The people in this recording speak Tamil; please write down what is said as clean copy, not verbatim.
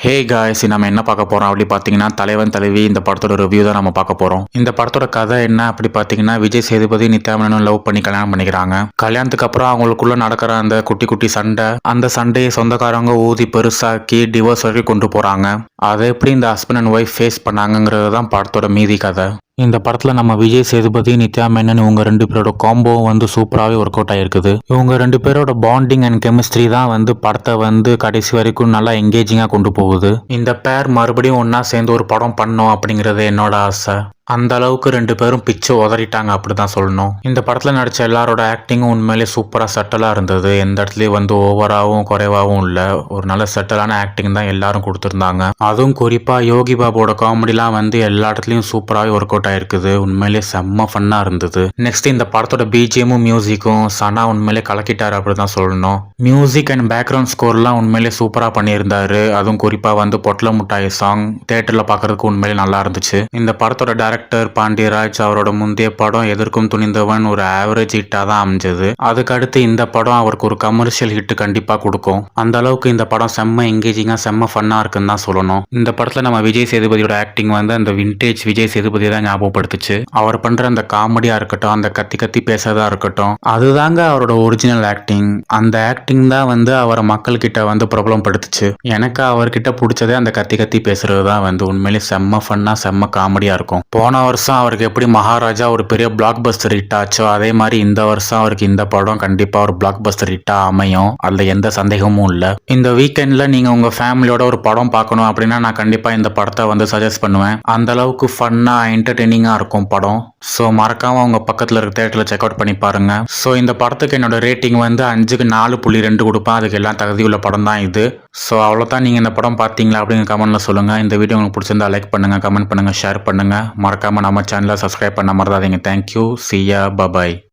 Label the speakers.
Speaker 1: ஹே காய்ஸ், நம்ம என்ன பார்க்க போறோம் அப்படி பார்த்தீங்கன்னா, தலைவன் தலைவி இந்த படத்தோட ரிவ்யூ தான் நம்ம பார்க்க போறோம். இந்த படத்தோட கதை என்ன அப்படி பார்த்தீங்கன்னா, விஜய் சேதுபதி நித்யா மேனன் லவ் பண்ணி கல்யாணம் பண்ணிக்கிறாங்க. கல்யாணத்துக்கு அப்புறம் அவங்களுக்குள்ள நடக்கிற அந்த குட்டி குட்டி சண்டை, அந்த சண்டையை சொந்தக்காரங்க ஊதி பெருசாக்கி டிவோர்ஸ் வரைக்கும் கொண்டு போறாங்க. அதை எப்படி இந்த ஹஸ்பண்ட் அண்ட் ஒய்ஃப் ஃபேஸ் பண்ணாங்கிறது தான் படத்தோட மீதி கதை. இந்த படத்தில் நம்ம விஜய் சேதுபதி நித்யா மேனன் இவங்க ரெண்டு பேரோட காம்போ சூப்பராகவே ஒர்க் அவுட் ஆயிருக்குது. இவங்க ரெண்டு பேரோட பாண்டிங் அண்ட் கெமிஸ்ட்ரி தான் படத்தை கடைசி வரைக்கும் நல்லா எங்கேஜிங்காக கொண்டு போகுது. இந்த பேர் மறுபடியும் ஒன்றா சேர்ந்து ஒரு படம் பண்ணோம் அப்படிங்கிறது என்னோட ஆசை. அந்த அளவுக்கு ரெண்டு பேரும் பிச்சு உதறிட்டாங்க அப்படிதான் சொல்லணும். இந்த படத்தில் நடித்த எல்லாரோட ஆக்டிங்கும் உண்மையிலே சூப்பராக செட்டலாக இருந்தது. எந்த இடத்துலையும் ஓவராகவும் குறைவாகவும் இல்லை. ஒரு நல்ல செட்டலான ஆக்டிங் தான் எல்லாரும் கொடுத்துருந்தாங்க. அதுவும் குறிப்பாக யோகி பாபுவோட காமெடிலாம் எல்லா இடத்துலையும் சூப்பராகவே ஒர்க் அவுட் ஆயிருக்குது. உண்மையிலே செம்ம ஃபன்னாக இருந்தது. நெக்ஸ்ட் இந்த படத்தோட பிஜிஎமும் மியூசிக்கும் சனா உண்மையிலே கலக்கிட்டாரு அப்படிதான் சொல்லணும். மியூசிக் அண்ட் பேக்ரவுண்ட் ஸ்கோர்லாம் உண்மையிலே சூப்பராக பண்ணியிருந்தாரு. அதுவும் குறிப்பாக பொட்டல முட்டாய் சாங் தேட்டரில் பார்க்கறதுக்கு உண்மையிலே நல்லா இருந்துச்சு. இந்த படத்தோட டைரக்டர் பாண்டியராஜ் அவரோட முந்தைய படம் எதற்கும் துணிந்தவன் ஒரு ஆவரேஜ் ஹிட்டா தான் அமைஞ்சது. அதுக்கடுத்து இந்த படம் அவருக்கு ஒரு கமர்ஷியல் ஹிட் கண்டிப்பா கொடுக்கும். அந்த அளவுக்கு இந்த படம் செம்ம எங்கேஜிங்கா செம்ம ஃபன்னா இருக்குன்னு தான் சொல்லணும். இந்த படத்துல நம்ம விஜய் சேதுபதியோட ஆக்டிங் அந்த விண்டேஜ் விஜய் சேதுபதி தான் ஞாபகப்படுத்துச்சு. அவர் பண்ற அந்த காமெடியா இருக்கட்டும், அந்த கத்தி கத்தி பேசதா இருக்கட்டும், அதுதாங்க அவரோட ஒரிஜினல் ஆக்டிங். அந்த ஆக்டிங் தான் அவரை மக்கள் கிட்ட பிரபலம் படுத்துச்சு. எனக்கு அவர்கிட்ட பிடிச்சதே அந்த கத்தி கத்தி பேசுறது தான் உண்மையிலே செம்ம ஃபன்னா செம்ம காமெடியா இருக்கும். போன வருஷம் அவருக்கு எப்படி மகாராஜா ஒரு பெரிய பிளாக் பஸ்டர் ஹிட் ஆச்சோ, அதே மாதிரி இந்த வருஷம் அவருக்கு இந்த படம் கண்டிப்பா ஒரு பிளாக் பஸ்டர் ஹிட்டா அமையும். அதுல எந்த சந்தேகமும் இல்லை. இந்த வீக்கெண்ட்ல நீங்க உங்க ஃபேமிலியோட ஒரு படம் பார்க்கணும் அப்படின்னா நான் கண்டிப்பா இந்த படத்தை சஜஸ்ட் பண்ணுவேன். அந்த அளவுக்கு ஃபன்னா என்டர்டெய்னிங்கா இருக்கும் படம். ஸோ மறக்காம உங்க பக்கத்துல இருக்க தேட்டர்ல செக் அவுட் பண்ணி பாருங்க. ஸோ இந்த படத்துக்கு என்னோட ரேட்டிங் 5க்கு 4.2 கொடுப்பேன். அதுக்கு எல்லாம் தகுதியுள்ள படம் தான் இது. ஸோ அவ்வளோதான். நீங்கள் இந்த படம் பார்த்தீங்களா அப்படிங்கிற கமெண்ட்ல சொல்லுங்கள். இந்த வீடியோ உங்களுக்கு பிடிச்சிருந்தா லைக் பண்ணுங்கள், கமெண்ட் பண்ணுங்கள், ஷேர் பண்ணுங்கள். மறக்காமல் நம்ம சேனலை சப்ஸ்கிரைப் பண்ண மறந்துடாதீங்க. Thank you. See ya. Bye bye.